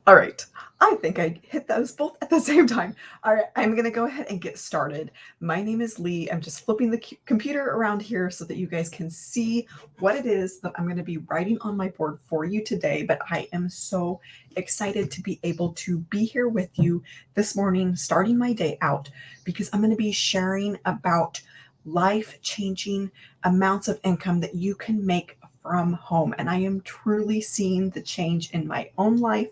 All right. I think I hit those both at the same time. All right, I'm going to go ahead and get started. My name is Lee. I'm just flipping the computer around here so that you guys can see what it is that I'm going to be writing on my board for you today. But I am so excited to be able to be here with you this morning, starting my day out, because I'm going to be sharing about life changing amounts of income that you can make from home. And I am truly seeing the change in my own life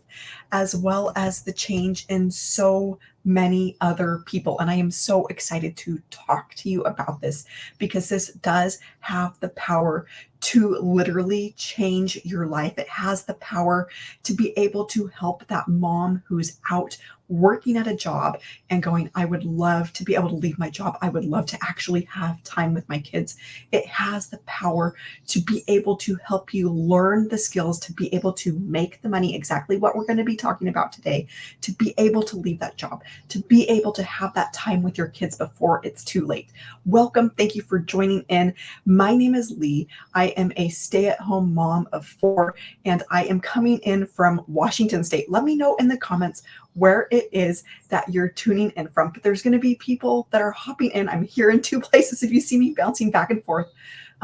as well as the change in so many other people. And I am so excited to talk to you about this because this does have the power to literally change your life. It has the power to be able to help that mom who's out working at a job and going, I would love to be able to leave my job. I would love to actually have time with my kids. It has the power to be able to help you learn the skills to be able to make the money, exactly what we're going to be talking about today, to be able to leave that job, to be able to have that time with your kids before it's too late. Welcome. Thank you for joining in. My name is Lee. I am a stay-at-home mom of 4, and I am coming in from Washington State. Let me know in the comments where it is that you're tuning in from. But there's going to be people that are hopping in. I'm here in 2 places if you see me bouncing back and forth.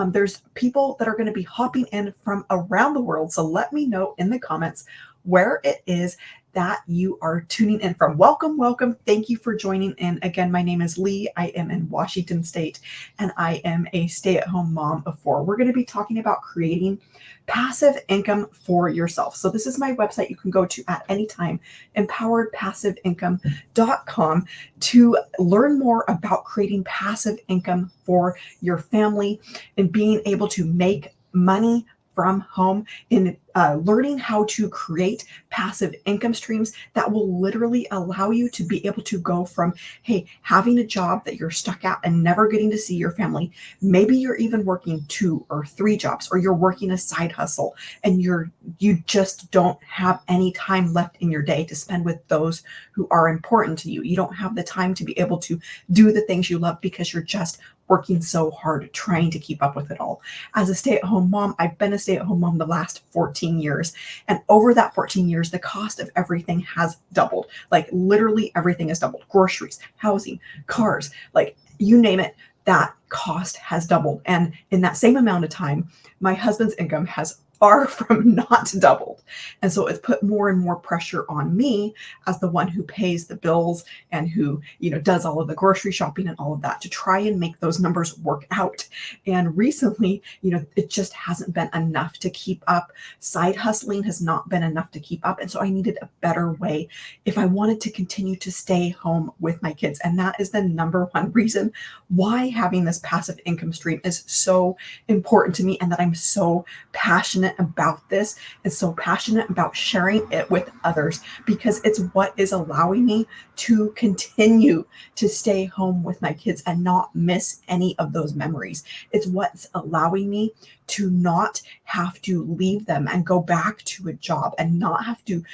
There's people that are going to be hopping in from around the world. So let me know in the comments where it is that you are tuning in from. Welcome, welcome. Thank you for joining in. Again, my name is Lee. I am in Washington State, and I am a stay-at-home mom of 4. We're going to be talking about creating passive income for yourself. So this is my website you can go to at any time, empoweredpassiveincome.com, to learn more about creating passive income for your family and being able to make money from home, in learning how to create passive income streams that will literally allow you to be able to go from, hey, having a job that you're stuck at and never getting to see your family. Maybe you're even working 2 or 3 jobs, or you're working a side hustle and you just don't have any time left in your day to spend with those who are important to you. You don't have the time to be able to do the things you love because you're just working so hard trying to keep up with it all. As a stay-at-home mom, I've been a stay-at-home mom the last 14 years. And over that 14 years, the cost of everything has doubled. Like literally everything has doubled. Groceries, housing, cars, like you name it, that cost has doubled. And in that same amount of time, my husband's income has far from not doubled. And so it's put more and more pressure on me as the one who pays the bills and who, does all of the grocery shopping and all of that to try and make those numbers work out. And recently, it just hasn't been enough to keep up. Side hustling has not been enough to keep up. And so I needed a better way if I wanted to continue to stay home with my kids. And that is the number one reason why having this passive income stream is so important to me, and that I'm so passionate about this and so passionate about sharing it with others, because it's what is allowing me to continue to stay home with my kids and not miss any of those memories. It's what's allowing me to not have to leave them and go back to a job and not have to,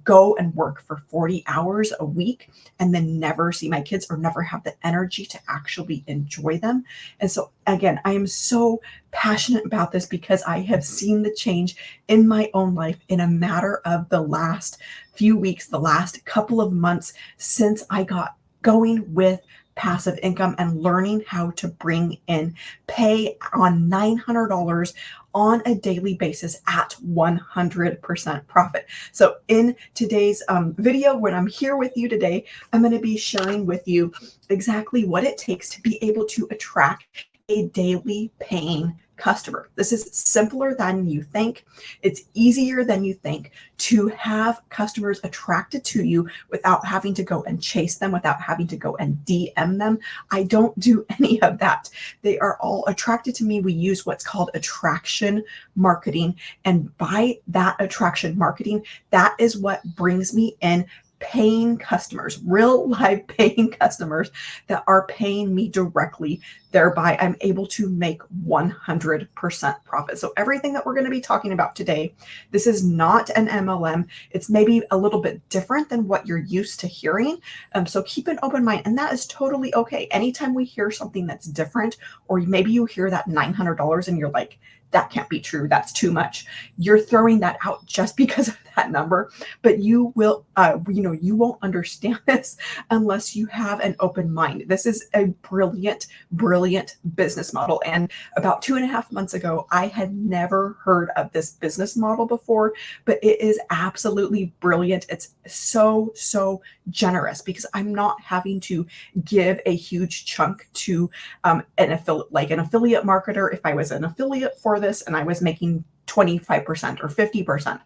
go and work for 40 hours a week and then never see my kids or never have the energy to actually enjoy them. And so again, I am so passionate about this because I have seen the change in my own life in a matter of the last few weeks, the last couple of months since I got going with passive income and learning how to bring in pay on $900 on a daily basis at 100% profit. So in today's video, when I'm here with you today, I'm going to be sharing with you exactly what it takes to be able to attract a daily paying customer. This is simpler than you think. It's easier than you think to have customers attracted to you without having to go and chase them, without having to go and DM them. I don't do any of that. They are all attracted to me. We use what's called attraction marketing. And by that attraction marketing, that is what brings me in paying customers, real live paying customers that are paying me directly. Thereby, I'm able to make 100% profit. So everything that we're going to be talking about today, this is not an MLM. It's maybe a little bit different than what you're used to hearing. So keep an open mind, and that is totally okay. Anytime we hear something that's different, or maybe you hear that $900 and you're like, that can't be true. That's too much. You're throwing that out just because of that number, but you will, you won't understand this unless you have an open mind. This is a brilliant, brilliant business model. And about 2.5 months ago, I had never heard of this business model before, but it is absolutely brilliant. It's so, so generous because I'm not having to give a huge chunk to an affiliate, like an affiliate marketer. If I was an affiliate for this and I was making 25% or 50%.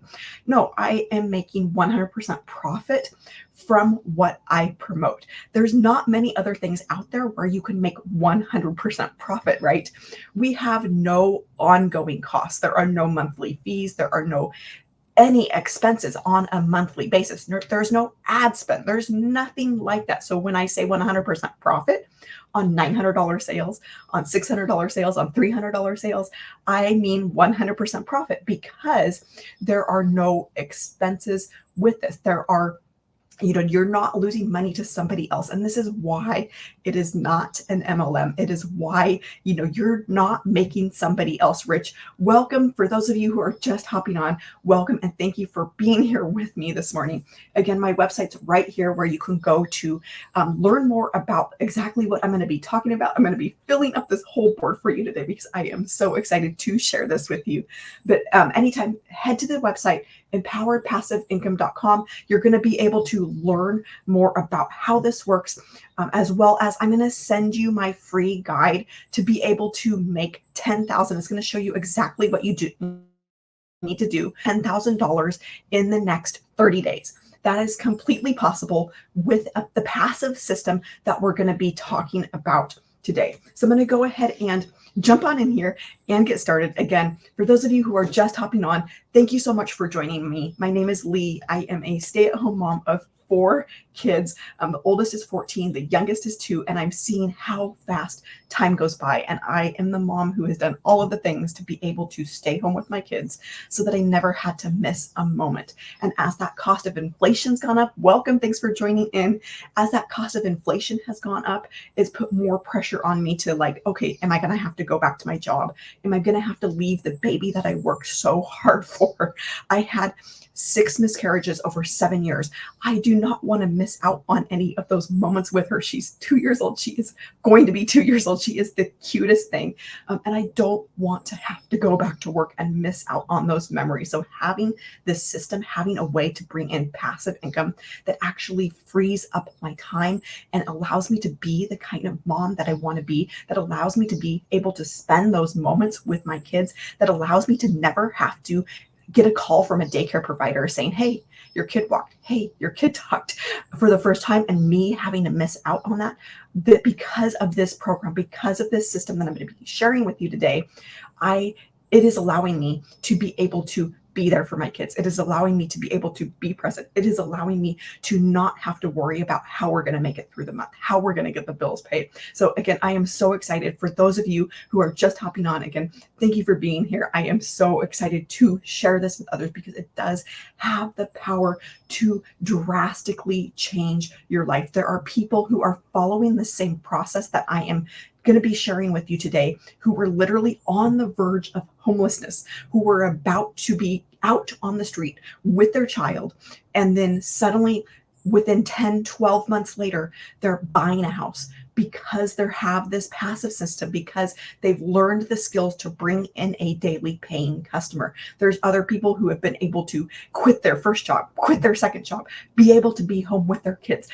No, I am making 100% profit from what I promote. There's not many other things out there where you can make 100% profit, right? We have no ongoing costs. There are no monthly fees. There are no any expenses on a monthly basis. There's no ad spend. There's nothing like that. So when I say 100% profit on $900 sales, on $600 sales, on $300 sales, I mean 100% profit because there are no expenses with this. You're not losing money to somebody else. And this is why it is not an MLM. It is why, you're not making somebody else rich. Welcome. For those of you who are just hopping on, welcome. And thank you for being here with me this morning. Again, my website's right here where you can go to learn more about exactly what I'm going to be talking about. I'm going to be filling up this whole board for you today because I am so excited to share this with you. But anytime, head to the website, empoweredpassiveincome.com. You're going to be able to learn more about how this works, as well as I'm going to send you my free guide to be able to make $10,000. It's going to show you exactly what you need to do, $10,000 in the next 30 days. That is completely possible with the passive system that we're going to be talking about today. So I'm going to go ahead and jump on in here and get started. Again, for those of you who are just hopping on, thank you so much for joining me. My name is Lee. I am a stay-at-home mom of 4 kids. The oldest is 14, the youngest is 2, and I'm seeing how fast time goes by. And I am the mom who has done all of the things to be able to stay home with my kids so that I never had to miss a moment. And as that cost of inflation's gone up, welcome, thanks for joining in. As that cost of inflation has gone up, it's put more pressure on me to okay, am I going to have to go back to my job? Am I going to have to leave the baby that I worked so hard for? I had 6 miscarriages over 7 years. I do not want to miss out on any of those moments with her. She's 2 years old. She is going to be 2 years old. She is the cutest thing. And I don't want to have to go back to work and miss out on those memories. So having this system, having a way to bring in passive income that actually frees up my time and allows me to be the kind of mom that I want to be, that allows me to be able to spend those moments with my kids, that allows me to never have to get a call from a daycare provider saying, hey, your kid walked, hey, your kid talked for the first time, and me having to miss out on that. But because of this program, because of this system that I'm going to be sharing with you today, it is allowing me to be able to be there for my kids. It is allowing me to be able to be present. It is allowing me to not have to worry about how we're going to make it through the month, how we're going to get the bills paid. So again, I am so excited. For those of you who are just hopping on, again, thank you for being here. I am so excited to share this with others because it does have the power to drastically change your life. There are people who are following the same process that I am going to be sharing with you today, who were literally on the verge of homelessness, who were about to be out on the street with their child. And then suddenly within 10, 12 months later, they're buying a house because they have this passive system, because they've learned the skills to bring in a daily paying customer. There's other people who have been able to quit their first job, quit their second job, be able to be home with their kids.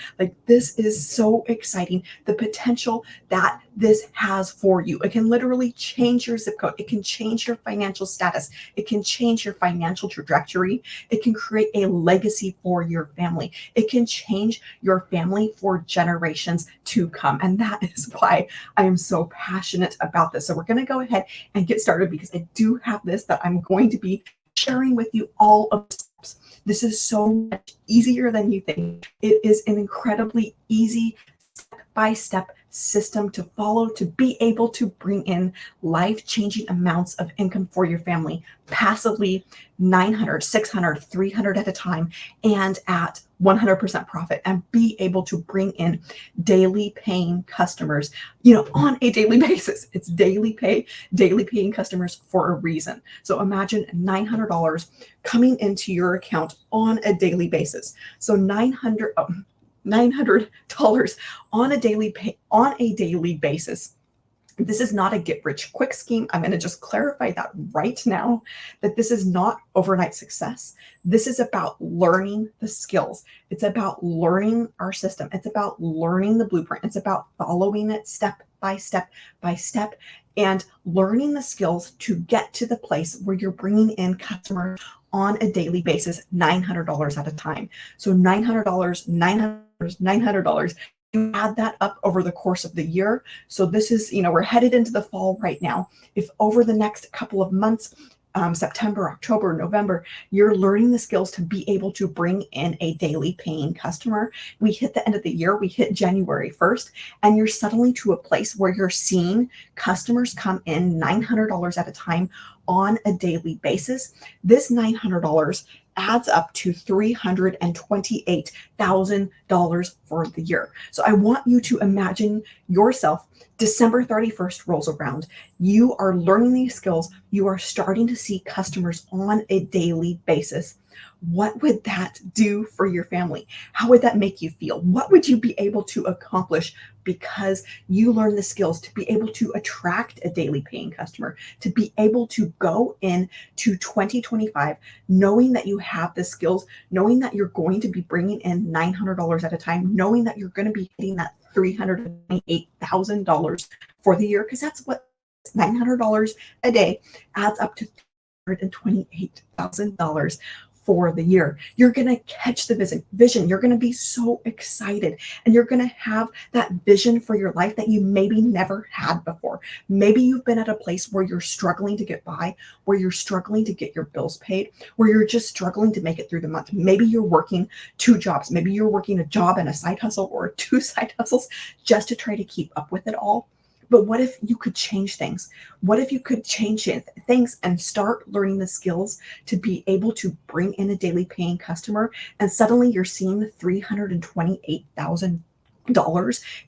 This is so exciting. The potential that this has for you. It can literally change your zip code. It can change your financial status. It can change your financial trajectory. It can create a legacy for your family. It can change your family for generations to come. And that is why I am so passionate about this. So we're going to go ahead and get started because I do have this that I'm going to be sharing with you all of the steps. This is so much easier than you think. It is an incredibly easy step-by-step system to follow to be able to bring in life-changing amounts of income for your family passively, 900, 600, 300 at a time, and at 100% profit, and be able to bring in daily paying customers, on a daily basis. It's daily paying customers for a reason. So imagine $900 coming into your account on a daily basis. So $900 on a daily basis. This is not a get rich quick scheme. I'm going to just clarify that right now, that this is not overnight success. This is about learning the skills. It's about learning our system. It's about learning the blueprint. It's about following it step by step by step and learning the skills to get to the place where you're bringing in customers on a daily basis, $900 at a time. So $900, $900. You add that up over the course of the year. So this is, we're headed into the fall right now. If over the next couple of months, September, October, November, you're learning the skills to be able to bring in a daily paying customer. We hit the end of the year, we hit January 1st, and you're suddenly to a place where you're seeing customers come in $900 at a time on a daily basis. This $900 adds up to $328,000 for the year. So I want you to imagine yourself, December 31st rolls around. You are learning these skills. You are starting to see customers on a daily basis. What would that do for your family? How would that make you feel? What would you be able to accomplish because you learned the skills to be able to attract a daily paying customer, to be able to go into 2025 knowing that you have the skills, knowing that you're going to be bringing in $900 at a time, knowing that you're going to be hitting that $328,000 for the year, because that's what $900 a day adds up to $328,000 for the year. You're going to catch the vision. You're going to be so excited, and you're going to have that vision for your life that you maybe never had before. Maybe you've been at a place where you're struggling to get by, where you're struggling to get your bills paid, where you're just struggling to make it through the month. Maybe you're working 2 jobs. Maybe you're working a job and a side hustle, or 2 side hustles just to try to keep up with it all. But what if you could change things? What if you could change things and start learning the skills to be able to bring in a daily paying customer, and suddenly you're seeing the $328,000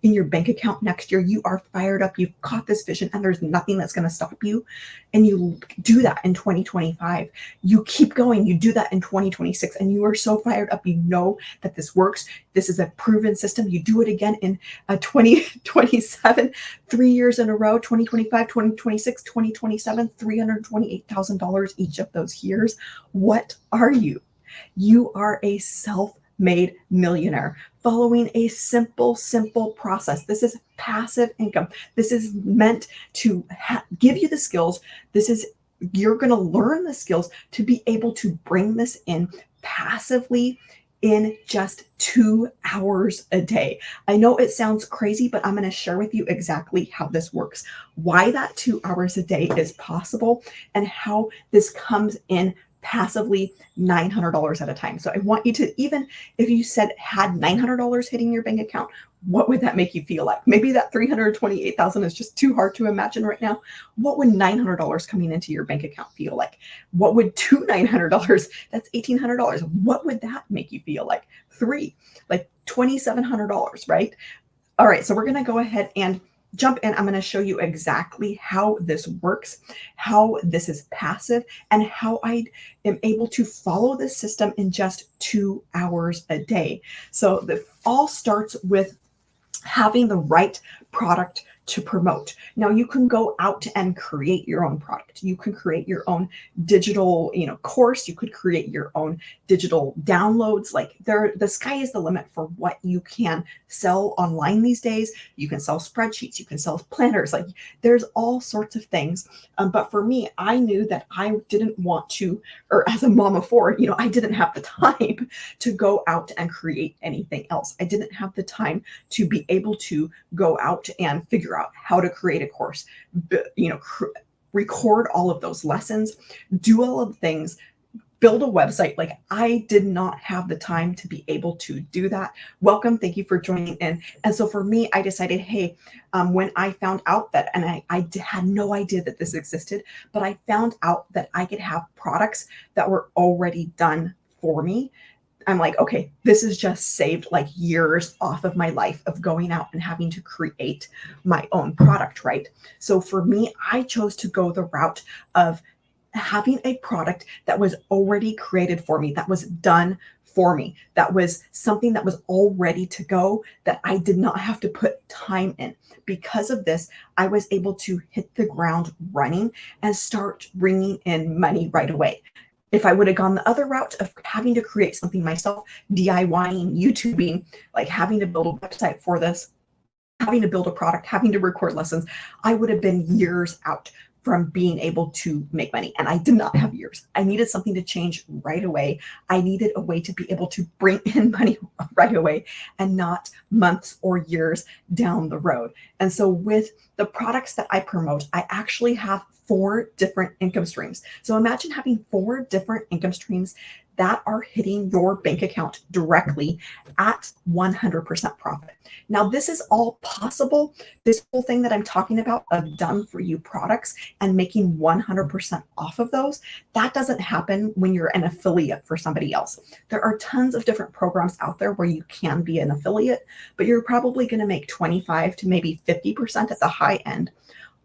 in your bank account next year? You are fired up. You've caught this vision, and there's nothing that's going to stop you. And you do that in 2025. You keep going. You do that in 2026, and you are so fired up. You know that this works. This is a proven system. You do it again in 2027, 3 years in a row, 2025, 2026, 2027, $328,000 each of those years. What are you? You are a self-made millionaire following a simple process. This is passive income. This is meant to give you the skills. You're going to learn the skills to be able to bring this in passively in just 2 hours a day. I know it sounds crazy, but I'm going to share with you exactly how this works, why that 2 hours a day is possible, and how this comes in passively $900 at a time. So I want you to, even if you had $900 hitting your bank account, what would that make you feel like? Maybe that $328,000 is just too hard to imagine right now. What would $900 coming into your bank account feel like? What would $900? That's $1,800. What would that make you feel like? Like $2,700, right? All right, so we're going to go ahead and jump in. I'm going to show you exactly how this works, how this is passive, and how I am able to follow this system in just 2 hours a day. So it all starts with having the right product to promote. Now you can go out and create your own product. You can create your own digital, course. You could create your own digital downloads. Like the sky is the limit for what you can sell online these days. You can sell spreadsheets. You can sell planners. Like there's all sorts of things. But for me, I knew that I didn't want to, or as a mom of 4, I didn't have the time to go out and create anything else. I didn't have the time to be able to go out and figure out how to create a course, record all of those lessons, do all of the things, build a website. Like, I did not have the time to be able to do that. Welcome. Thank you for joining in. And so for me, I decided, hey, when I found out that, and had no idea that this existed, but I found out that I could have products that were already done for me. I'm like, okay, this has just saved like years off of my life of going out and having to create my own product, right? So for me, I chose to go the route of having a product that was already created for me, that was done for me, that was something that was all ready to go, that I did not have to put time in. Because of this, I was able to hit the ground running and start bringing in money right away. If I would have gone the other route of having to create something myself, DIYing, YouTubing, like having to build a website for this, having to build a product, having to record lessons, I would have been years out from being able to make money. And I did not have years. I needed something to change right away. I needed a way to be able to bring in money right away and not months or years down the road. And so with the products that I promote, I actually have 4 different income streams. So imagine having 4 different income streams that are hitting your bank account directly at 100% profit. Now, this is all possible. This whole thing that I'm talking about of done for you products and making 100% off of those, that doesn't happen when you're an affiliate for somebody else. There are tons of different programs out there where you can be an affiliate, but you're probably going to make 25 to maybe 50% at the high end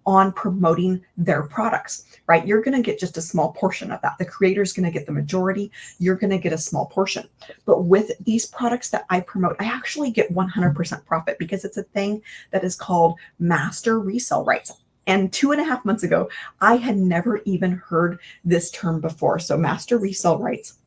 on promoting their products, right? You're going to get just a small portion of that. The creator's going to get the majority. You're going to get a small portion. But with these products that I promote, I actually get 100% profit because it's a thing that is called master resale rights. And 2.5 months ago, I had never even heard this term before. So master resale rights.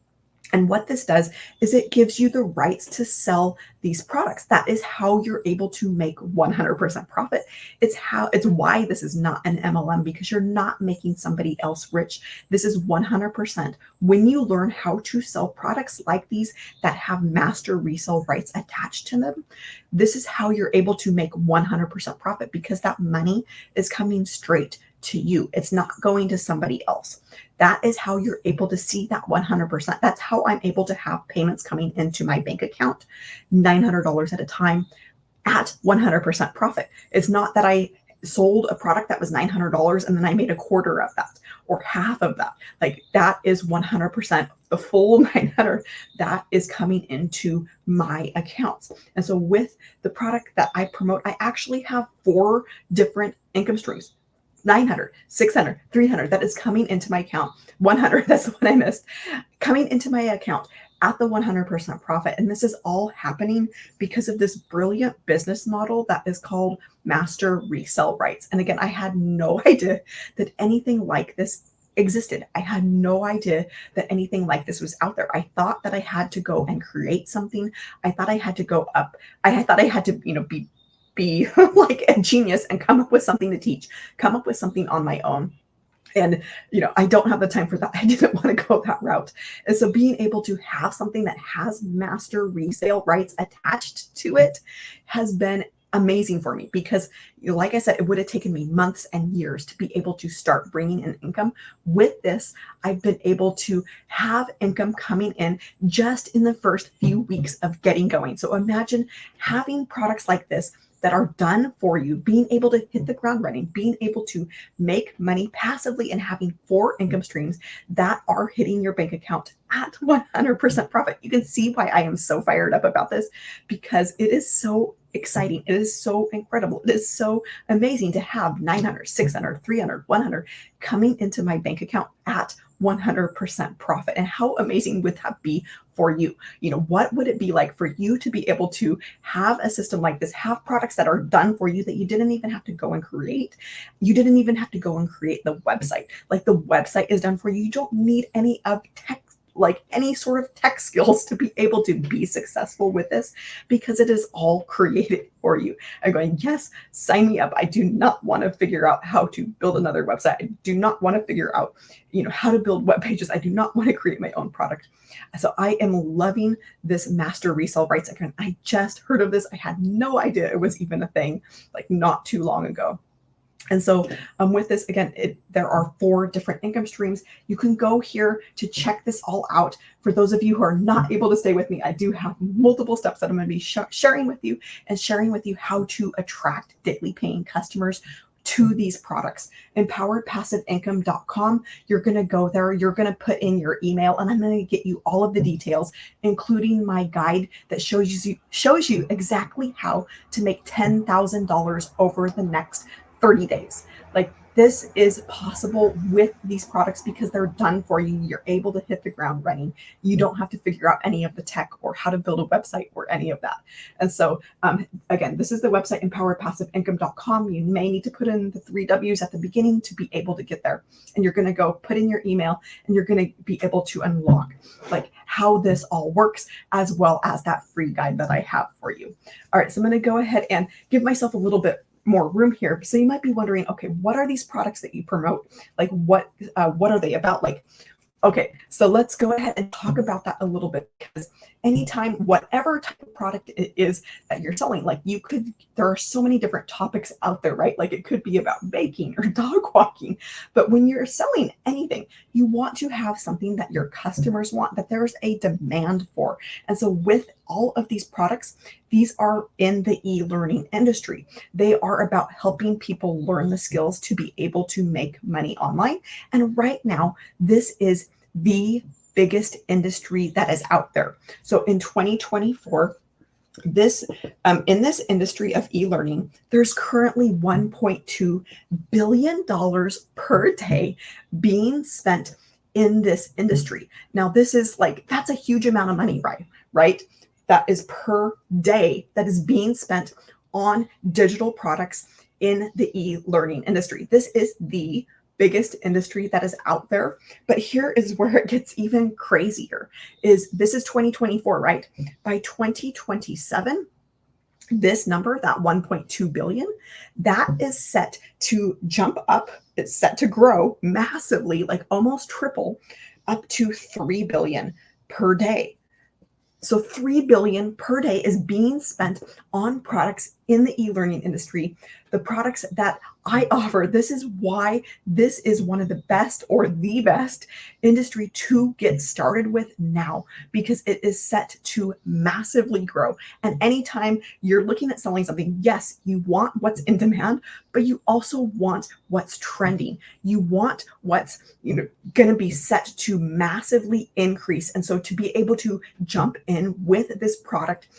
And what this does is it gives you the rights to sell these products. That is how you're able to make 100% profit. It's why this is not an MLM, because you're not making somebody else rich. This is 100%. When you learn how to sell products like these that have master resale rights attached to them, this is how you're able to make 100% profit, because that money is coming straight to you. It's not going to somebody else. That is how you're able to see that 100%. That's how I'm able to have payments coming into my bank account, $900 at a time at 100% profit. It's not that I sold a product that was $900 and then I made a quarter of that or half of that. Like, that is 100%, the full 900 that is coming into my accounts. And so with the product that I promote, I actually have 4 different income streams. 900, 600, 300, that is coming into my account. 100, that's the one I missed, coming into my account at the 100% profit. And this is all happening because of this brilliant business model that is called master resale rights. And again, I had no idea that anything like this existed. I had no idea that anything like this was out there. I thought that I had to go and create something. I thought I had to go up. I thought I had to, be like a genius and come up with something to teach, come up with something on my own. And, I don't have the time for that. I didn't want to go that route. And so being able to have something that has master resale rights attached to it has been amazing for me, because like I said, it would have taken me months and years to be able to start bringing in income. With this, I've been able to have income coming in just in the first few weeks of getting going. So imagine having products like this that are done for you, being able to hit the ground running, being able to make money passively, and having 4 income streams that are hitting your bank account at 100% profit. You can see why I am so fired up about this, because it is so exciting. It is so incredible. It is so amazing to have 900, 600, 300, 100 coming into my bank account at 100% profit. And how amazing would that be for you? What would it be like for you to be able to have a system like this, have products that are done for you that you didn't even have to go and create? You didn't even have to go and create the website. Like, the website is done for you. You don't need any of any sort of tech skills to be able to be successful with this, because it is all created for you. I'm going, yes, sign me up. I do not want to figure out how to build another website. I do not want to figure out, how to build web pages. I do not want to create my own product. So I am loving this master resale rights. Again, I just heard of this. I had no idea it was even a thing, like, not too long ago. And so with this, again, there are 4 different income streams. You can go here to check this all out. For those of you who are not able to stay with me, I do have multiple steps that I'm going to be sharing with you, and sharing with you how to attract daily paying customers to these products. EmpoweredPassiveIncome.com. You're going to go there. You're going to put in your email, and I'm going to get you all of the details, including my guide that shows you exactly how to make $10,000 over the next 30 days. Like, this is possible with these products because they're done for you. You're able to hit the ground running. You don't have to figure out any of the tech or how to build a website or any of that. And so, again, this is the website, EmpoweredPassiveIncome.com. You may need to put in the 3 W's at the beginning to be able to get there. And you're going to go put in your email, and you're going to be able to unlock like how this all works, as well as that free guide that I have for you. All right, so I'm going to go ahead and give myself a little bit more room here. So you might be wondering, okay, what are these products that you promote? Like, what are they about? Like, okay, so let's go ahead and talk about that a little bit, because anytime, whatever type of product it is that you're selling, like there are so many different topics out there, right? Like, it could be about baking or dog walking, but when you're selling anything, you want to have something that your customers want, that there's a demand for. And so with all of these products, these are in the e-learning industry. They are about helping people learn the skills to be able to make money online. And right now, this is the biggest industry that is out there. So in 2024, in this industry of e-learning, there's currently $1.2 billion per day being spent in this industry. Now, this is like, that's a huge amount of money, right? That is per day that is being spent on digital products in the e-learning industry. This is the biggest industry that is out there. But here is where it gets even crazier. This is 2024, right? By 2027, this number, that 1.2 billion, that is set to jump up. It's set to grow massively, like almost triple, up to 3 billion per day. So 3 billion per day is being spent on products in the e-learning industry, the products that I offer. This is why this is one of the best, or the best industry to get started with now, because it is set to massively grow. And anytime you're looking at selling something, yes, you want what's in demand, but you also want what's trending. You want what's going to be set to massively increase. And so to be able to jump in with this product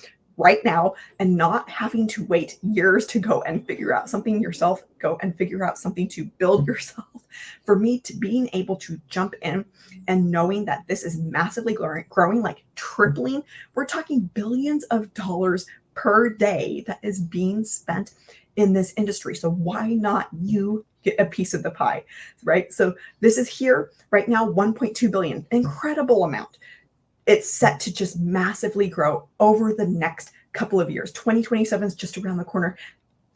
right now and not having to wait years to go and figure out something yourself, go and figure out something to build yourself. For me, to being able to jump in and knowing that this is massively growing, like tripling, we're talking billions of dollars per day that is being spent in this industry. So why not you get a piece of the pie, right? So this is here right now, 1.2 billion, incredible amount. It's set to just massively grow over the next couple of years. 2027 is just around the corner.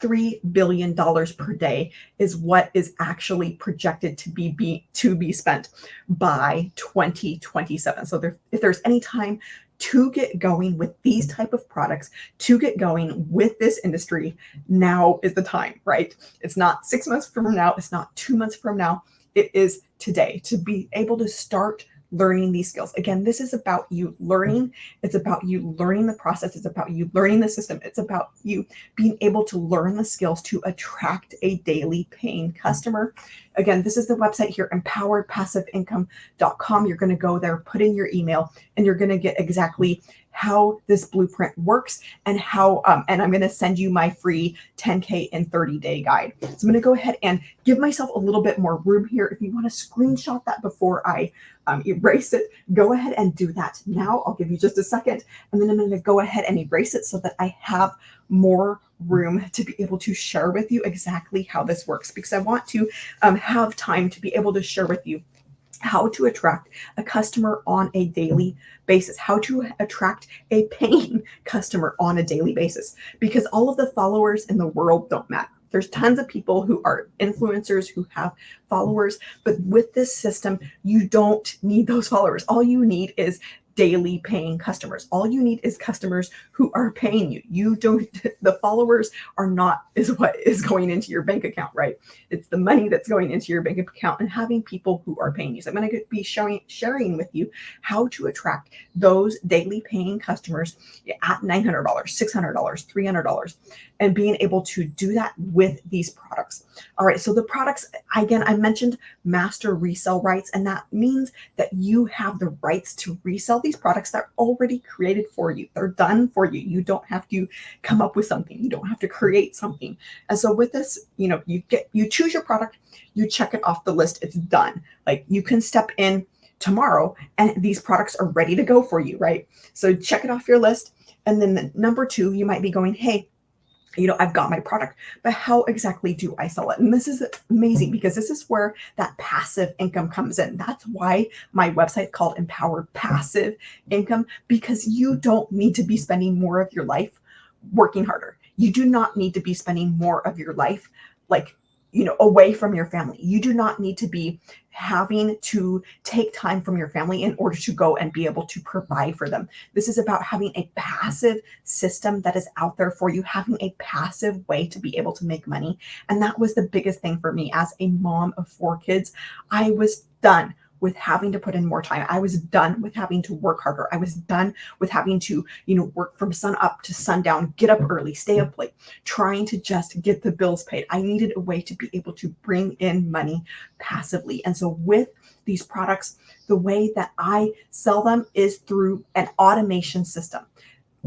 $3 billion per day is what is actually projected to be spent by 2027. So if there's any time to get going with these type of products, to get going with this industry, now is the time, right? It's not 6 months from now. It's not 2 months from now. It is today to be able to start learning these skills. Again, this is about you learning. It's about you learning the process. It's about you learning the system. It's about you being able to learn the skills to attract a daily paying customer. Again, this is the website here, EmpoweredPassiveIncome.com. You're going to go there, put in your email, and you're going to get exactly how this blueprint works and how, and I'm going to send you my free 10K in 30-day guide. So I'm going to go ahead and give myself a little bit more room here. If you want to screenshot that before I erase it, go ahead and do that now. I'll give you just a second, and then I'm going to go ahead and erase it so that I have more room to be able to share with you exactly how this works, because I want to have time to be able to share with you how to attract a customer on a daily basis, how to attract a paying customer on a daily basis, because all of the followers in the world don't matter. There's tons of people who are influencers who have followers, but with this system, you don't need those followers. All you need is daily paying customers. All you need is customers who are paying you. You don't, the followers are not, is what is going into your bank account, right? It's the money that's going into your bank account and having people who are paying you. So I'm going to be sharing with you how to attract those daily paying customers at $900, $600, $300, and being able to do that with these products. All right. So the products, again, I mentioned master resale rights, and that means that you have the rights to resell these products that are already created for you. They're done for you. You don't have to come up with something. You don't have to create something. And so with this, you choose your product, you check it off the list, it's done. Like you can step in tomorrow and these products are ready to go for you, right? So check it off your list. And then number two, you might be going, hey, I've got my product, but how exactly do I sell it? And this is amazing because this is where that passive income comes in. That's why my website is called Empowered Passive Income, because you don't need to be spending more of your life working harder. You do not need to be spending more of your life away from your family. You do not need to be having to take time from your family in order to go and be able to provide for them. This is about having a passive system that is out there for you, having a passive way to be able to make money. And that was the biggest thing for me as a mom of 4 kids. I was done with having to put in more time. I was done with having to work harder. I was done with having to, work from sun up to sundown, get up early, stay up late, trying to just get the bills paid. I needed a way to be able to bring in money passively. And so with these products, the way that I sell them is through an automation system.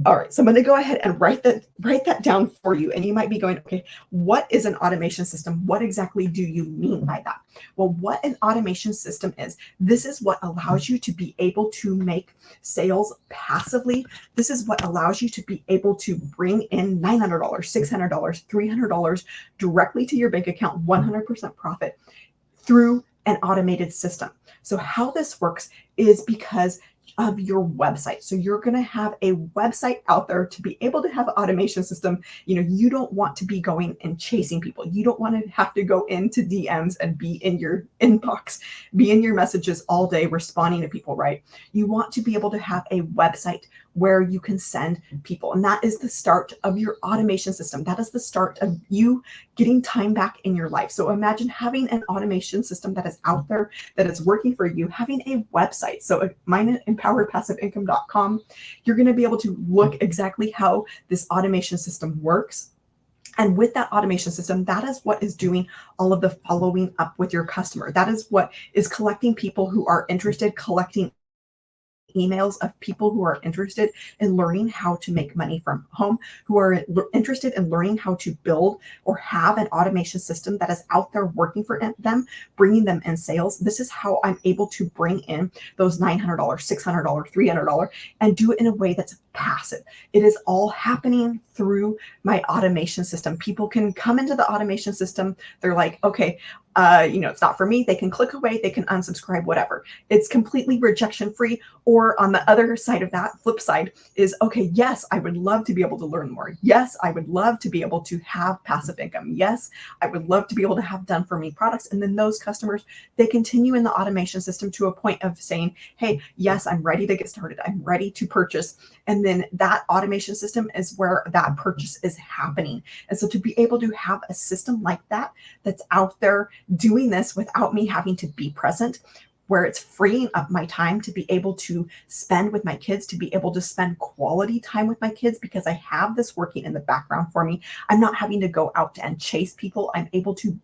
All right, so I'm going to go ahead and write that down for you. And you might be going, okay, what is an automation system? What exactly do you mean by that? Well, what an automation system is, this is what allows you to be able to make sales passively. This is what allows you to be able to bring in $900, $600, $300 directly to your bank account, 100% profit through an automated system. So how this works is because of your website. So you're going to have a website out there to be able to have an automation system. You don't want to be going and chasing people. You don't want to have to go into DMs and be in your inbox, be in your messages all day responding to people, right? You want to be able to have a website where you can send people. And that is the start of your automation system. That is the start of you getting time back in your life. So imagine having an automation system that is out there, that is working for you, having a website. So mine, empoweredpassiveincome.com, you're going to be able to look exactly how this automation system works. And with that automation system, that is what is doing all of the following up with your customer. That is what is collecting people who are interested, collecting emails of people who are interested in learning how to make money from home, who are interested in learning how to build or have an automation system that is out there working for them, bringing them in sales. This is how I'm able to bring in those $900, $600, $300 and do it in a way that's passive. It is all happening through my automation system. People can come into the automation system. They're like, okay, it's not for me. They can click away, they can unsubscribe, whatever. It's completely rejection free. Or on the other side of that, flip side is, okay, yes, I would love to be able to learn more. Yes, I would love to be able to have passive income. Yes, I would love to be able to have done for me products. And then those customers, they continue in the automation system to a point of saying, hey, yes, I'm ready to get started. I'm ready to purchase. And then that automation system is where that purchase is happening. And so to be able to have a system like that, that's out there doing this without me having to be present, where it's freeing up my time to be able to spend with my kids, to be able to spend quality time with my kids, because I have this working in the background for me. I'm not having to go out and chase people. I'm able to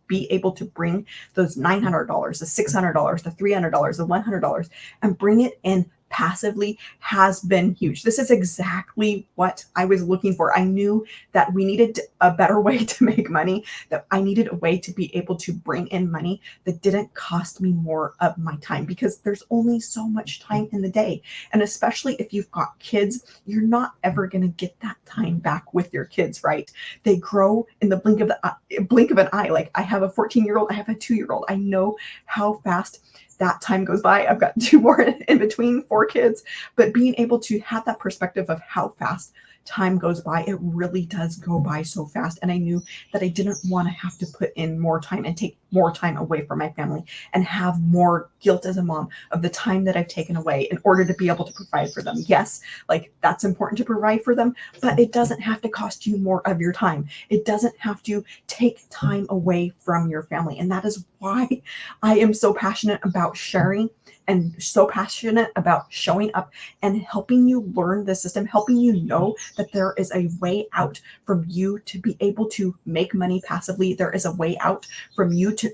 bring those $900, the $600, the $300, the $100 and bring it in passively has been huge. This is exactly what I was looking for. I knew that we needed a better way to make money, that I needed a way to be able to bring in money that didn't cost me more of my time, because there's only so much time in the day. And especially if you've got kids, you're not ever going to get that time back with your kids, right? They grow in the blink of an eye. Like I have a 14-year-old, I have a 2-year-old. I know how fast that time goes by. I've got 2 more in between, 4 kids, but being able to have that perspective of how fast time goes by, it really does go by so fast. And I knew that I didn't want to have to put in more time and take more time away from my family and have more guilt as a mom of the time that I've taken away in order to be able to provide for them. Yes, like that's important to provide for them, but it doesn't have to cost you more of your time. It doesn't have to take time away from your family. And that is why I am so passionate about sharing and so passionate about showing up and helping you learn the system, helping you know that there is a way out from you to be able to make money passively. There is a way out from you to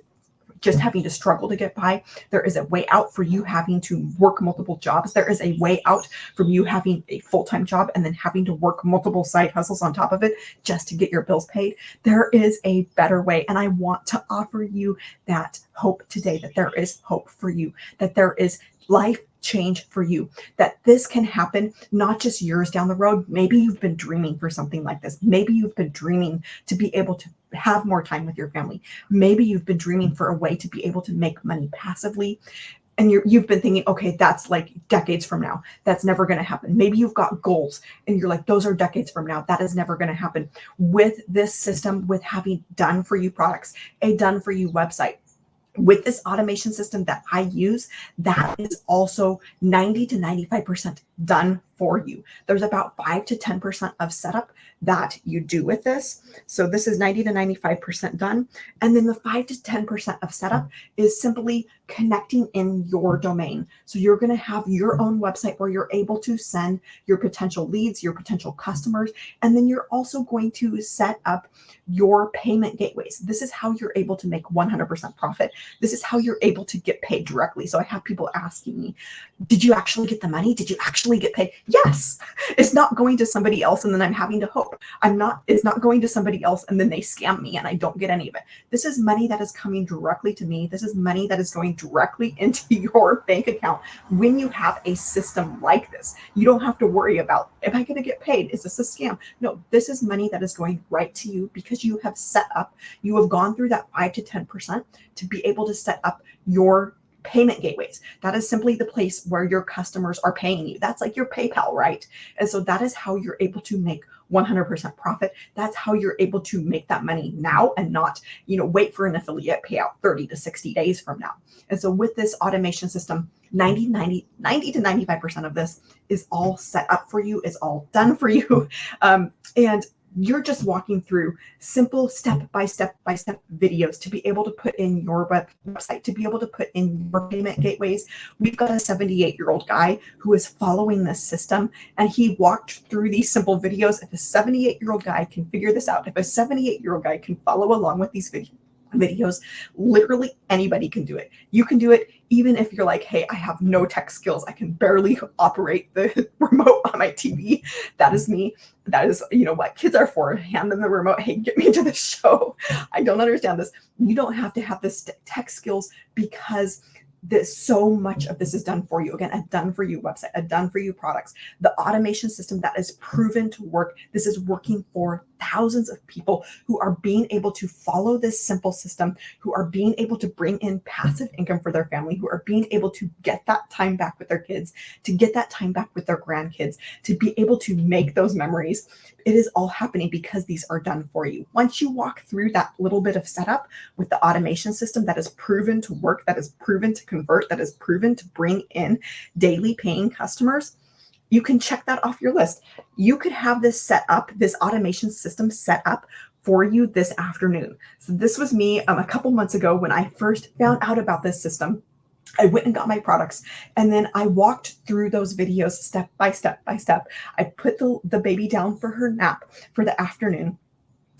just having to struggle to get by. There is a way out for you having to work multiple jobs. There is a way out from you having a full-time job and then having to work multiple side hustles on top of it just to get your bills paid. There is a better way. And I want to offer you that hope today, that there is hope for you, that there is life change for you, that this can happen not just years down the road. Maybe you've been dreaming for something like this. Maybe you've been dreaming to be able to have more time with your family. Maybe you've been dreaming for a way to be able to make money passively. And you've been thinking, okay, that's like decades from now. That's never going to happen. Maybe you've got goals and you're like, those are decades from now. That is never going to happen. With this system, with having done for you products, a done for you website, with this automation system that I use, that is also 90 to 95% done for you. There's about 5 to 10% of setup that you do with this. So this is 90 to 95% done. And then the 5 to 10% of setup is simply connecting in your domain. So you're going to have your own website where you're able to send your potential leads, your potential customers, and then you're also going to set up your payment gateways. This is how you're able to make 100% profit. This is how you're able to get paid directly. So I have people asking me, did you actually get the money? Did you actually get paid? Yes. It's not going to somebody else and then I'm having to hope. It's not going to somebody else and then they scam me and I don't get any of it. This is money that is coming directly to me. This is money that is going directly into your bank account. When you have a system like this, you don't have to worry about, am I going to get paid? Is this a scam? No, this is money that is going right to you because you have set up, you have gone through that 5 to 10% to be able to set up your payment gateways. That is simply the place where your customers are paying you. That's like your PayPal, right? And so that is how you're able to make 100% profit. That's how you're able to make that money now and not, wait for an affiliate payout 30 to 60 days from now. And so with this automation system, 90 to 95% of this is all set up for you, is all done for you. And you're just walking through simple step-by-step videos to be able to put in your website, to be able to put in your payment gateways. We've got a 78-year-old guy who is following this system, and he walked through these simple videos. If a 78-year-old guy can figure this out, if a 78-year-old guy can follow along with these videos, literally anybody can do it. You can do it even if you're like, hey, I have no tech skills. I can barely operate the remote on my TV. That is me. That is, what kids are for. Hand them the remote. Hey, get me to the show. I don't understand this. You don't have to have this tech skills because so much of this is done for you. Again, a done for you website, a done for you products, the automation system that is proven to work. This is working for thousands of people who are being able to follow this simple system, who are being able to bring in passive income for their family, who are being able to get that time back with their kids, to get that time back with their grandkids, to be able to make those memories. It is all happening because these are done for you. Once you walk through that little bit of setup with the automation system that is proven to work, that is proven to convert, that is proven to bring in daily paying customers, you can check that off your list. You could have this set up, this automation system set up for you this afternoon. So this was me a couple months ago when I first found out about this system. I went and got my products and then I walked through those videos step by step by step. I put the baby down for her nap for the afternoon.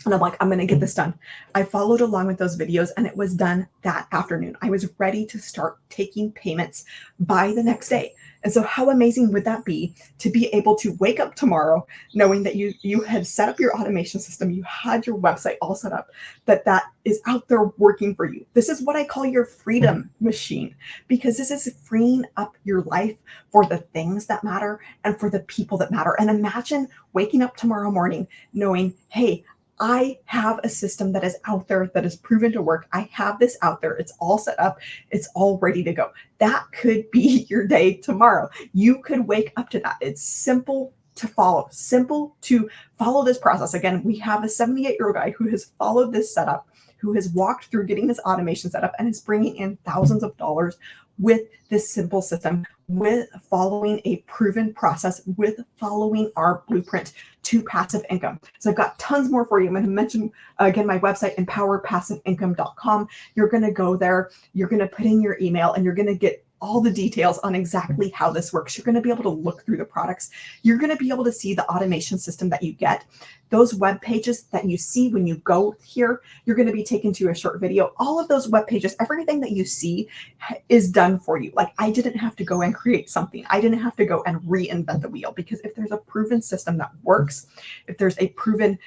And I'm like, I'm going to get this done. I followed along with those videos and it was done that afternoon. I was ready to start taking payments by the next day. And so how amazing would that be to be able to wake up tomorrow knowing that you had set up your automation system, you had your website all set up, that is out there working for you. This is what I call your freedom machine, because this is freeing up your life for the things that matter and for the people that matter. And imagine waking up tomorrow morning knowing, hey, I have a system that is out there that is proven to work. I have this out there. It's all set up. It's all ready to go. That could be your day tomorrow. You could wake up to that. It's simple to follow, simple to follow this process. Again, we have a 78-year-old guy who has followed this setup, who has walked through getting this automation set up and is bringing in thousands of dollars with this simple system, with following a proven process, with following our blueprint to passive income. So I've got tons more for you. I'm going to mention again my website, empowerpassiveincome.com. You're going to go there, you're going to put in your email, and you're going to get all the details on exactly how this works. You're going to be able to look through the products. You're going to be able to see the automation system that you get. Those web pages that you see when you go here, you're going to be taken to a short video. All of those web pages, everything that you see is done for you. Like, I didn't have to go and create something. I didn't have to go and reinvent the wheel, because if there's a proven system that works, if there's a proven,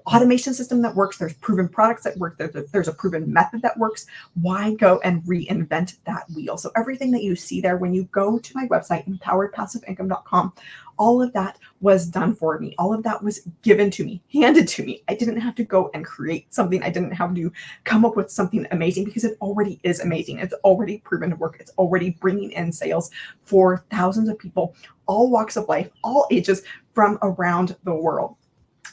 automation system that works, there's proven products that work, there's a proven method that works, why go and reinvent that wheel? So everything that you see there when you go to my website, empoweredpassiveincome.com, all of that was done for me. All of that was given to me, handed to me. I didn't have to go and create something. I didn't have to come up with something amazing, because it already is amazing. It's already proven to work. It's already bringing in sales for thousands of people, all walks of life, all ages, from around the world.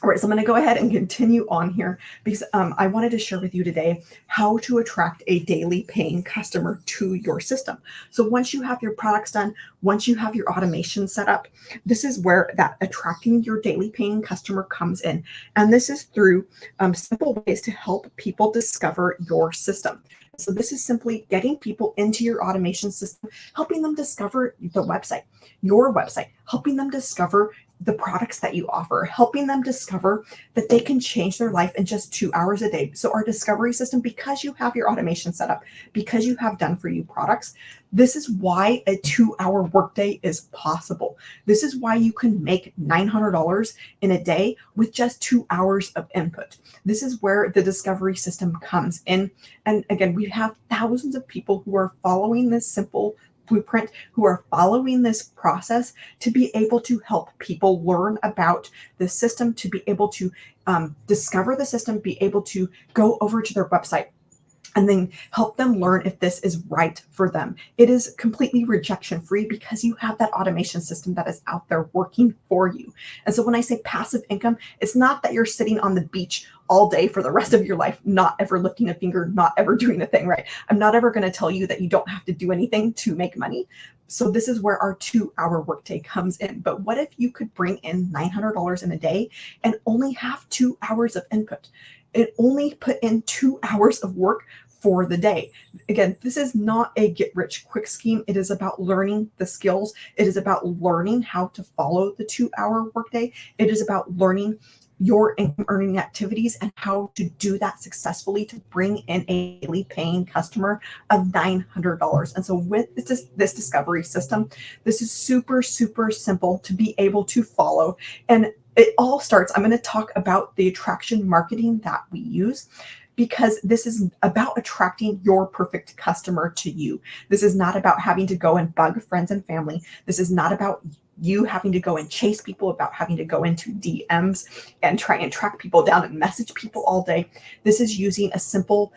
All right, so I'm going to go ahead and continue on here, because I wanted to share with you today how to attract a daily paying customer to your system. So once you have your products done, once you have your automation set up, this is where that attracting your daily paying customer comes in. And this is through simple ways to help people discover your system. So this is simply getting people into your automation system, helping them discover the website, your website, helping them discover the products that you offer, helping them discover that they can change their life in just 2 hours a day. So our discovery system, because you have your automation set up, because you have done for you products, this is why a 2-hour workday is possible. This is why you can make $900 in a day with just 2 hours of input. This is where the discovery system comes in. And again, we have thousands of people who are following this simple blueprint, who are following this process to be able to help people learn about the system, to be able to discover the system, be able to go over to their website, and then help them learn if this is right for them. It is completely rejection free, because you have that automation system that is out there working for you. And so when I say passive income, it's not that you're sitting on the beach all day for the rest of your life, not ever lifting a finger, not ever doing a thing, right? I'm not ever going to tell you that you don't have to do anything to make money. So this is where our 2-hour workday comes in. But what if you could bring in $900 in a day and only have 2 hours of input? It only put in 2 hours of work for the day. Again, this is not a get rich quick scheme. It is about learning the skills. It is about learning how to follow the 2-hour workday. It is about learning your income earning activities and how to do that successfully to bring in a daily paying customer of $900. And so with this discovery system, this is super, super simple to be able to follow. And it all starts, I'm going to talk about the attraction marketing that we use, because this is about attracting your perfect customer to you. This is not about having to go and bug friends and family. This is not about you having to go and chase people, about having to go into DMs and try and track people down and message people all day. This is using a simple,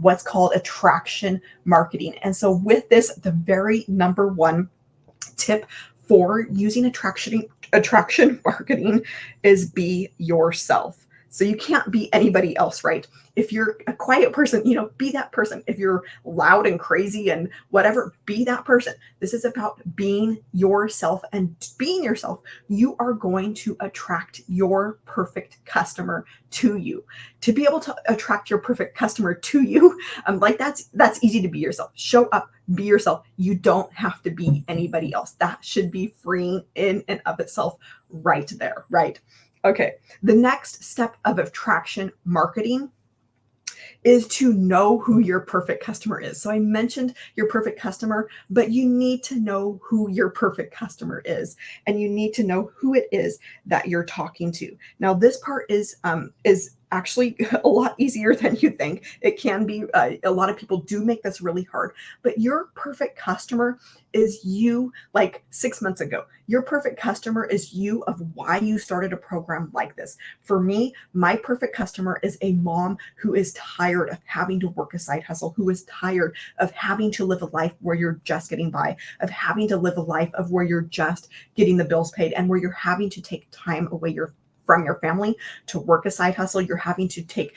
what's called attraction marketing. And so with this, the very number one tip for using attraction marketing is be yourself. So you can't be anybody else, right? If you're a quiet person, be that person. If you're loud and crazy and whatever, be that person. This is about being yourself, and being yourself, you are going to attract your perfect customer to you. To be able to attract your perfect customer to you, that's easy to be yourself. Show up, be yourself. You don't have to be anybody else. That should be freeing in and of itself right there, right? Okay, the next step of attraction marketing is to know who your perfect customer is. So I mentioned your perfect customer, but you need to know who your perfect customer is, and you need to know who it is that you're talking to. Now, this part is actually a lot easier than you think. It can be, a lot of people do make this really hard, but your perfect customer is you like 6 months ago. Your perfect customer is you of why you started a program like this. For me, my perfect customer is a mom who is tired of having to work a side hustle, who is tired of having to live a life where you're just getting by, of having to live a life of where you're just getting the bills paid and where you're having to take time away from your family to work a side hustle. You're having to take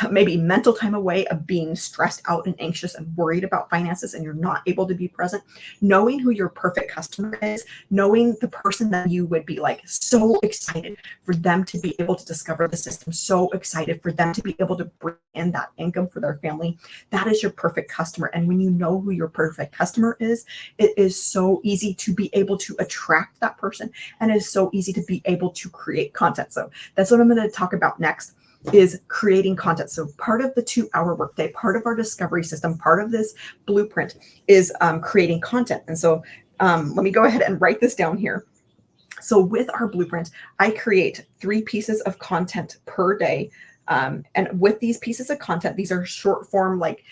maybe mental time away of being stressed out and anxious and worried about finances, and you're not able to be present. Knowing who your perfect customer is, knowing the person that you would be like so excited for them to be able to discover the system, so excited for them to be able to bring in that income for their family, that is your perfect customer. And when you know who your perfect customer is, it is so easy to be able to attract that person, and it is so easy to be able to create content. So that's what I'm going to talk about next, is creating content. So part of the 2-hour workday, part of our discovery system, part of this blueprint is creating content. And so let me go ahead and write this down here. So with our blueprint, I create 3 pieces of content per day. And with these pieces of content, these are short form, like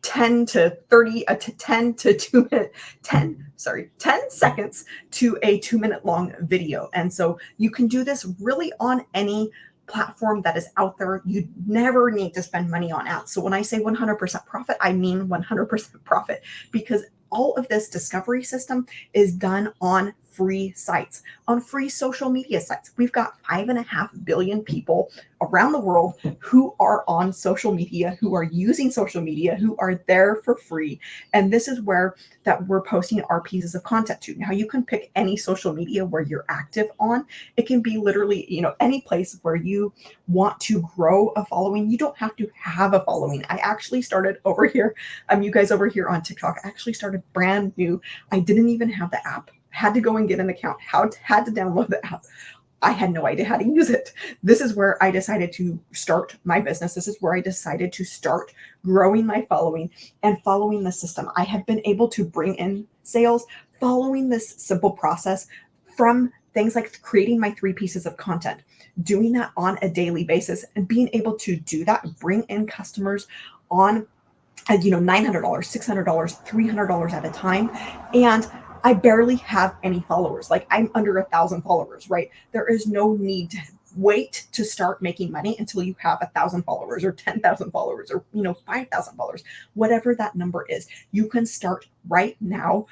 10 to 30, 10 to 2 minute, 10 seconds to a 2-minute long video. And so you can do this really on any platform that is out there. You never need to spend money on ads. So when I say 100% profit, I mean 100% profit, because all of this discovery system is done on free sites, on free social media sites. We've got 5.5 billion people around the world who are on social media, who are using social media, who are there for free. And this is where that we're posting our pieces of content to. Now you can pick any social media where you're active on. It can be literally, any place where you want to grow a following. You don't have to have a following. I actually started over here, you guys over here on TikTok, I actually started brand new. I didn't even have the app. Had to go and get an account, had to download the app. I had no idea how to use it. This is where I decided to start my business. This is where I decided to start growing my following and following the system. I have been able to bring in sales following this simple process, from things like creating my 3 pieces of content, doing that on a daily basis, and being able to do that, bring in customers on $900, $600, $300 at a time. And I barely have any followers. Like, I'm under 1,000 followers, right? There is no need to wait to start making money until you have 1,000 followers or 10,000 followers or 5,000 followers, whatever that number is. You can start right now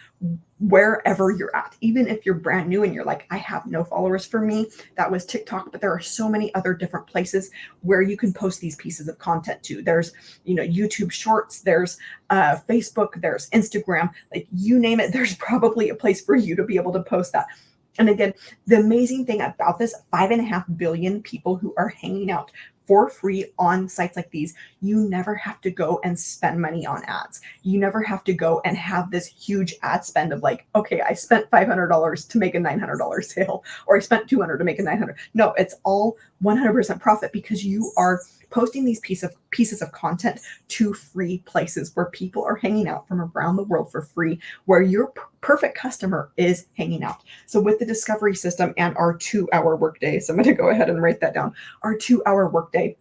wherever you're at. Even if you're brand new and you're like, I have no followers. For me, that was TikTok, but there are so many other different places where you can post these pieces of content to. There's YouTube Shorts, there's Facebook, there's Instagram, like you name it, there's probably a place for you to be able to post that. And again, the amazing thing about this, 5.5 billion people who are hanging out for free on sites like these, you never have to go and spend money on ads. You never have to go and have this huge ad spend of like, okay, I spent $500 to make a $900 sale, or I spent $200 to make a $900. No, it's all 100% profit, because you are posting these pieces of content to free places where people are hanging out from around the world for free, where your perfect customer is hanging out. So with the discovery system and our 2-hour workday, so I'm going to go ahead and write that down. Our 2-hour workday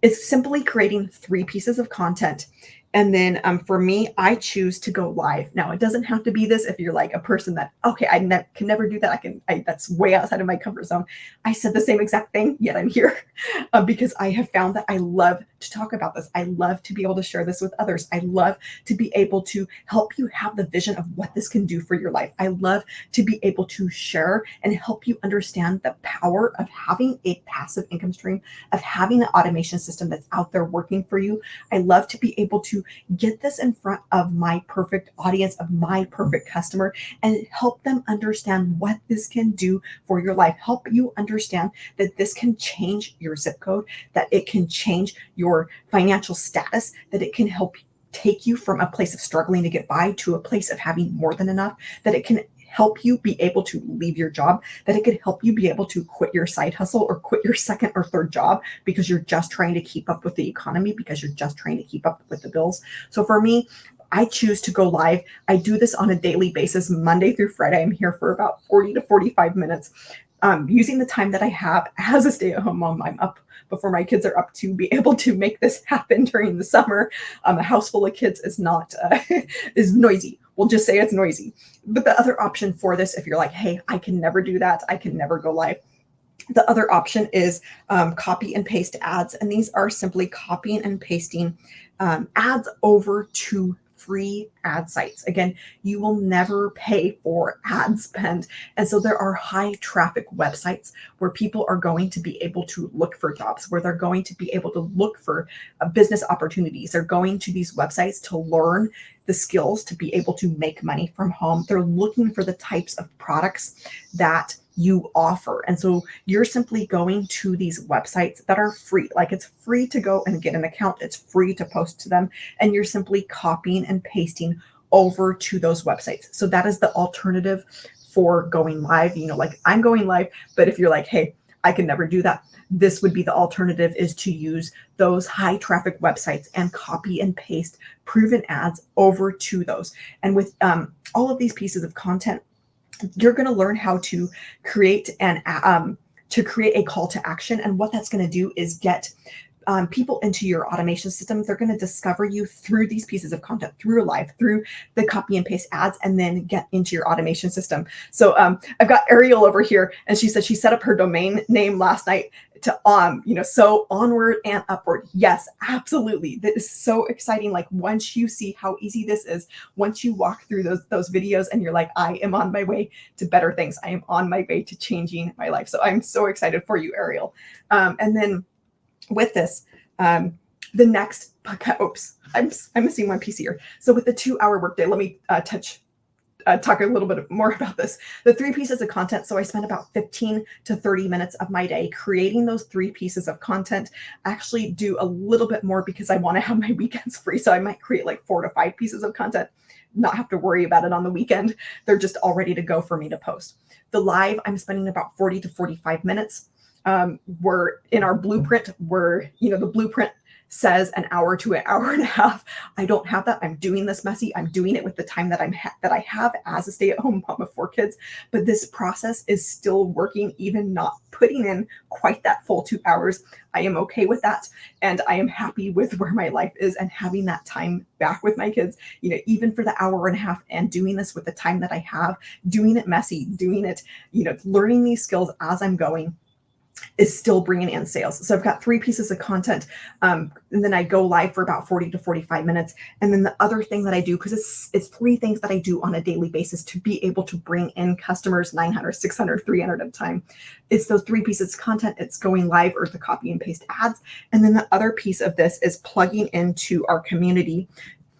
is simply creating 3 pieces of content. And then for me, I choose to go live. Now, it doesn't have to be this. If you're like a person that, okay, I can never do that. That's way outside of my comfort zone. I said the same exact thing, yet I'm here because I have found that I love to talk about this. I love to be able to share this with others. I love to be able to help you have the vision of what this can do for your life. I love to be able to share and help you understand the power of having a passive income stream, of having an automation system that's out there working for you. I love to be able to get this in front of my perfect audience, of my perfect customer, and help them understand what this can do for your life. Help you understand that this can change your zip code, that it can change your financial status, that it can help take you from a place of struggling to get by to a place of having more than enough, that it can help you be able to leave your job, that it could help you be able to quit your side hustle or quit your second or third job because you're just trying to keep up with the economy, because you're just trying to keep up with the bills. So for me, I choose to go live. I do this on a daily basis, Monday through Friday. I'm here for about 40 to 45 minutes. using the time that I have as a stay-at-home mom. I'm up before my kids are up to be able to make this happen during the summer. A house full of kids is not is noisy. We'll just say it's noisy. But the other option for this, if you're like, hey, I can never do that, I can never go live, the other option is copy and paste ads. And these are simply copying and pasting ads over to free ad sites. Again, you will never pay for ad spend. And so there are high traffic websites where people are going to be able to look for jobs, where they're going to be able to look for business opportunities. They're going to these websites to learn the skills to be able to make money from home. They're looking for the types of products that you offer. And so you're simply going to these websites that are free. Like, it's free to go and get an account. It's free to post to them. And you're simply copying and pasting over to those websites. So that is the alternative for going live. You know, like, I'm going live, but if you're like, hey, I can never do that, this would be the alternative, is to use those high traffic websites and copy and paste proven ads over to those. And with all of these pieces of content, you're going to learn how to create a call to action. And what that's going to do is get people into your automation system. They're going to discover you through these pieces of content, through live, through the copy and paste ads, and then get into your automation system. So I've got Ariel over here, and she said she set up her domain name last night to so onward and upward. Yes, absolutely. That is so exciting. Like, once you see how easy this is, once you walk through those videos and you're like, I am on my way to better things. I am on my way to changing my life. So I'm so excited for you, Ariel. And then with this, the next, oops, I'm missing one piece here. So with the 2-hour workday, let me talk a little bit more about this. The 3 pieces of content. So I spend about 15 to 30 minutes of my day creating those 3 pieces of content. I actually do a little bit more because I want to have my weekends free. So I might create like 4 to 5 pieces of content, not have to worry about it on the weekend. They're just all ready to go for me to post. The live, I'm spending about 40 to 45 minutes. We're in our blueprint where, the blueprint says an hour to an hour and a half. I don't have that. I'm doing this messy. I'm doing it with the time that I have as a stay-at-home mom of 4 kids. But this process is still working, even not putting in quite that full 2 hours. I am okay with that. And I am happy with where my life is and having that time back with my kids, even for the hour and a half, and doing this with the time that I have, doing it messy, doing it, learning these skills as I'm going, is still bringing in sales. So I've got 3 pieces of content, and then I go live for about 40 to 45 minutes. And then the other thing that I do, because it's 3 things that I do on a daily basis to be able to bring in customers, 900, 600, 300 at a time. It's those 3 pieces of content. It's going live or the copy and paste ads. And then the other piece of this is plugging into our community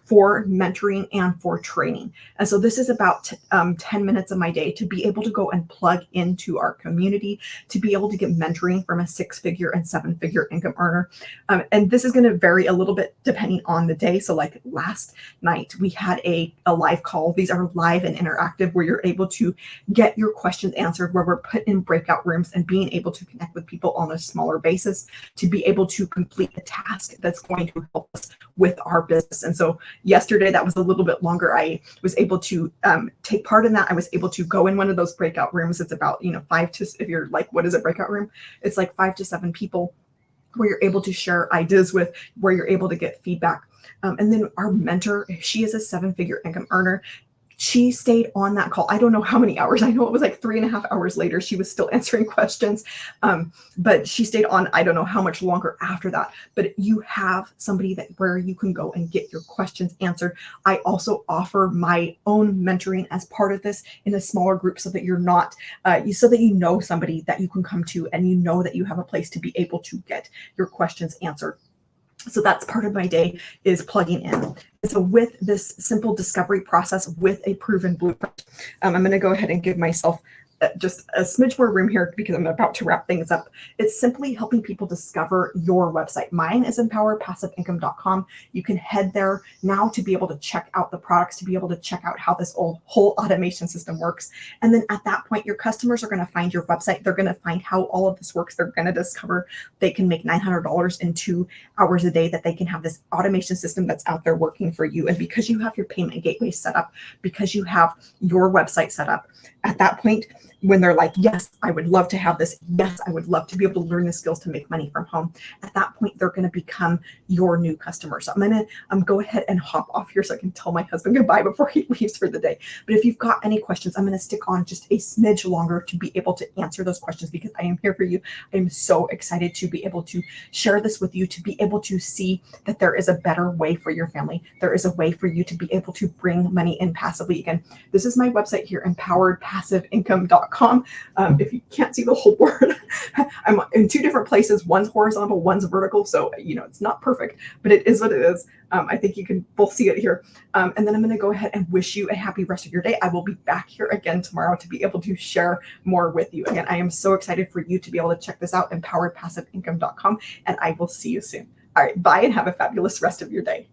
for mentoring and for training. And so this is about 10 minutes of my day to be able to go and plug into our community, to be able to get mentoring from a 6-figure and 7-figure income earner. And this is going to vary a little bit depending on the day. So like last night, we had a live call. These are live and interactive, where you're able to get your questions answered, where we're put in breakout rooms and being able to connect with people on a smaller basis to be able to complete a task that's going to help us with our business. And so yesterday, that was a little bit longer. I was able to take part in that. I was able to go in one of those breakout rooms. It's about, 5 to, if you're like, what is a breakout room? It's like 5 to 7 people where you're able to share ideas with, where you're able to get feedback. And then our mentor, she is a 7-figure income earner. She stayed on that call. I don't know how many hours. I know it was like 3.5 hours later. She was still answering questions, but she stayed on, I don't know how much longer after that. But you have somebody where you can go and get your questions answered. I also offer my own mentoring as part of this in a smaller group, so that you're not, so that you know somebody that you can come to, and you know that you have a place to be able to get your questions answered. So that's part of my day, is plugging in. And so with this simple discovery process with a proven blueprint, I'm going to go ahead and give myself just a smidge more room here because I'm about to wrap things up. It's simply helping people discover your website. Mine is empowerpassiveincome.com. You can head there now to be able to check out the products, to be able to check out how this whole automation system works. And then at that point, your customers are going to find your website. They're going to find how all of this works. They're going to discover they can make $900 in 2 hours a day, that they can have this automation system that's out there working for you. And because you have your payment gateway set up, because you have your website set up, at that point, when they're like, yes, I would love to have this. Yes, I would love to be able to learn the skills to make money from home. At that point, they're going to become your new customer. So I'm going to go ahead and hop off here so I can tell my husband goodbye before he leaves for the day. But if you've got any questions, I'm going to stick on just a smidge longer to be able to answer those questions because I am here for you. I am so excited to be able to share this with you, to be able to see that there is a better way for your family. There is a way for you to be able to bring money in passively. Again, this is my website here, empoweredpassiveincome.com. If you can't see the whole word, I'm in two different places. One's horizontal, one's vertical. So, it's not perfect, but it is what it is. I think you can both see it here. And then I'm going to go ahead and wish you a happy rest of your day. I will be back here again tomorrow to be able to share more with you. Again, I am so excited for you to be able to check this out, empoweredpassiveincome.com, and I will see you soon. All right, bye and have a fabulous rest of your day.